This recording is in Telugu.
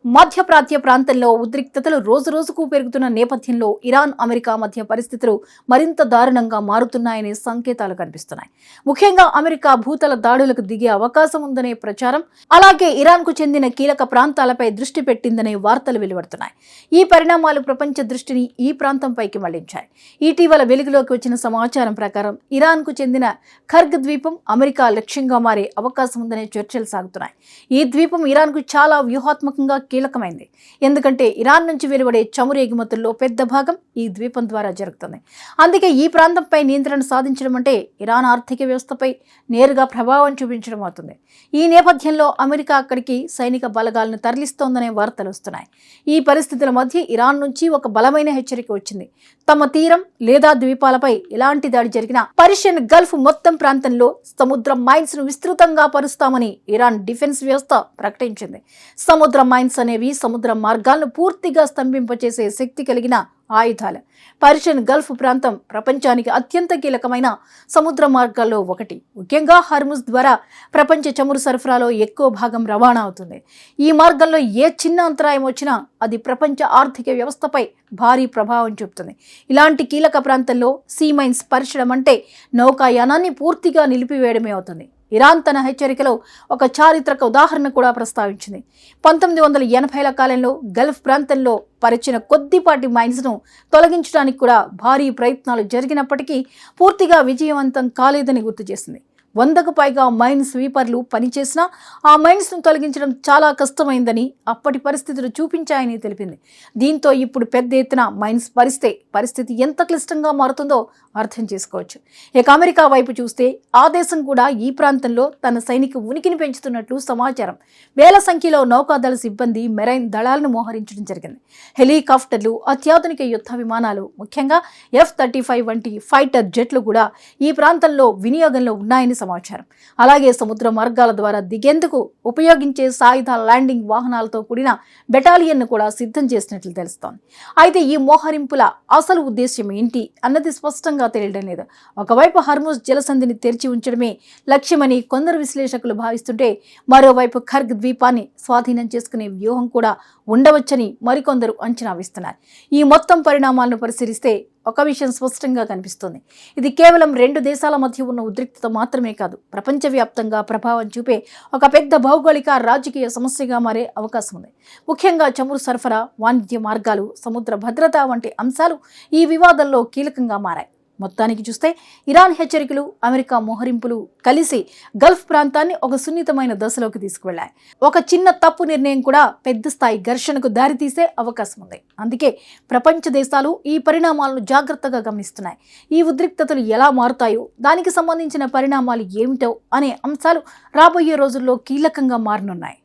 మధ్యప్రాచ్య ప్రాంతంలో ఉద్రిక్తతలు రోజురోజుకు పెరుగుతున్న నేపథ్యంలో ఇరాన్ అమెరికా మధ్య పరిస్థితులు మరింత దారుణంగా మారుతున్నాయనే సంకేతాలు కనిపిస్తున్నాయి. ముఖ్యంగా అమెరికా భూతల దాడులకు దిగే అవకాశం ఉందనే ప్రచారం, అలాగే ఇరాన్కు చెందిన కీలక ప్రాంతాలపై దృష్టి పెట్టిందనే వార్తలు వెలువడుతున్నాయి. ఈ పరిణామాలు ప్రపంచ దృష్టిని ఈ ప్రాంతంపైకి మళ్లించాయి. ఇటీవల వెలుగులోకి వచ్చిన సమాచారం ప్రకారం ఇరాన్కు చెందిన ఖర్గ్ ద్వీపం అమెరికా లక్ష్యంగా మారే అవకాశం ఉందనే చర్చలు సాగుతున్నాయి. ఈ ద్వీపం ఇరాన్కు చాలా వ్యూహాత్మకంగా కీలకమైంది. ఎందుకంటే ఇరాన్ నుంచి వెలువడే చమురు ఎగుమతుల్లో పెద్ద భాగం ఈ ద్వీపం ద్వారా జరుగుతుంది. అందుకే ఈ ప్రాంతంపై నియంత్రణ సాధించడం అంటే ఇరాన్ ఆర్థిక వ్యవస్థపై నేరుగా ప్రభావం చూపించడం అవుతుంది. ఈ నేపథ్యంలో అమెరికా అక్కడికి సైనిక బలగాలను తరలిస్తోందనే వార్తలు వస్తున్నాయి. ఈ పరిస్థితుల మధ్య ఇరాన్ నుంచి ఒక బలమైన హెచ్చరిక వచ్చింది. తమ తీరం లేదా ద్వీపాలపై ఎలాంటి దాడి జరిగినా పర్షియన్ గల్ఫ్ మొత్తం ప్రాంతంలో సముద్ర మైన్స్ ను విస్తృతంగా పరుస్తామని ఇరాన్ డిఫెన్స్ వ్యవస్థ ప్రకటించింది. సముద్ర మైన్స్ అనేవి సముద్ర మార్గాలను పూర్తిగా స్తంభింపచేసే శక్తి కలిగిన ఆయుధాలు. పర్షియన్ గల్ఫ్ ప్రాంతం ప్రపంచానికి అత్యంత కీలకమైన సముద్ర మార్గాల్లో ఒకటి. ముఖ్యంగా హర్ముజ్ ద్వారా ప్రపంచ చమురు సరఫరాలో ఎక్కువ భాగం రవాణా అవుతుంది. ఈ మార్గంలో ఏ చిన్న అంతరాయం వచ్చినా అది ప్రపంచ ఆర్థిక వ్యవస్థపై భారీ ప్రభావం చూపుతుంది. ఇలాంటి కీలక ప్రాంతంలో సీ మైన్స్ పరచడం అంటే నౌకాయానాన్ని పూర్తిగా నిలిపివేయడమే అవుతుంది. ఇరాన్ తన హెచ్చరికలో ఒక చారిత్రక ఉదాహరణ కూడా ప్రస్తావించింది. 1980ల కాలంలో గల్ఫ్ ప్రాంతంలో పరిచిన కొద్దిపాటి మైన్స్ను తొలగించడానికి కూడా భారీ ప్రయత్నాలు జరిగినప్పటికీ పూర్తిగా విజయవంతం కాలేదని గుర్తు చేసింది. 100కు పైగా మైన్ స్వీపర్లు పనిచేసినా ఆ మైన్స్ను తొలగించడం చాలా కష్టమైందని అప్పటి పరిస్థితులు చూపించాయని తెలిపింది. దీంతో ఇప్పుడు పెద్ద ఎత్తున మైన్స్ పరిస్తే పరిస్థితి ఎంత క్లిష్టంగా మారుతుందో అర్థం చేసుకోవచ్చు. ఇక అమెరికా వైపు చూస్తే ఆ దేశం కూడా ఈ ప్రాంతంలో తన సైనిక ఉనికిని పెంచుతున్నట్లు సమాచారం. వేల సంఖ్యలో నౌకాదళ సిబ్బంది మెరైన్ దళాలను మోహరించడం జరిగింది. హెలికాప్టర్లు, అత్యాధునిక యుద్ధ విమానాలు, ముఖ్యంగా F-35 వంటి ఫైటర్ జెట్లు కూడా ఈ ప్రాంతంలో వినియోగంలో ఉన్నాయని సమాచారం. అలాగే సముద్ర మార్గాల ద్వారా దిగేందుకు ఉపయోగించే సాయుధ ల్యాండింగ్ వాహనాలతో కూడిన బెటాలియన్ను కూడా సిద్ధం చేసినట్లు తెలుస్తోంది. అయితే ఈ మోహరింపుల అసలు ఉద్దేశ్యం ఏంటి అన్నది స్పష్టంగా తెలియడం లేదు. ఒకవైపు హర్ముజ్ జలసంధిని తెరిచి ఉంచడమే లక్ష్యమని కొందరు విశ్లేషకులు భావిస్తుంటే, మరోవైపు ఖర్గ్ ద్వీపాన్ని స్వాధీనం చేసుకునే వ్యూహం కూడా ఉండవచ్చని మరికొందరు అంచనా వేస్తున్నారు. ఈ మొత్తం పరిణామాలను పరిశీలిస్తే ఒక విషయం స్పష్టంగా కనిపిస్తుంది. ఇది కేవలం రెండు దేశాల మధ్య ఉన్న ఉద్రిక్తత మాత్రమే కాదు, ప్రపంచవ్యాప్తంగా ప్రభావం చూపే ఒక పెద్ద భౌగోళిక రాజకీయ సమస్యగా మారే అవకాశం ఉంది. ముఖ్యంగా చమురు సరఫరా, వాణిజ్య మార్గాలు, సముద్ర భద్రత వంటి అంశాలు ఈ వివాదంలో కీలకంగా మారాయి. మొత్తానికి చూస్తే ఇరాన్ హెచ్చరికలు, అమెరికా మోహరింపులు కలిసి గల్ఫ్ ప్రాంతాన్ని ఒక సున్నితమైన దశలోకి తీసుకువెళ్లాయి. ఒక చిన్న తప్పు నిర్ణయం కూడా పెద్ద స్థాయి ఘర్షణకు దారితీసే అవకాశం ఉంది. అందుకే ప్రపంచ దేశాలు ఈ పరిణామాలను జాగ్రత్తగా గమనిస్తున్నాయి. ఈ ఉద్రిక్తతలు ఎలా మారుతాయో, దానికి సంబంధించిన పరిణామాలు ఏమిటో అనే అంశాలు రాబోయే రోజుల్లో కీలకంగా మారనున్నాయి.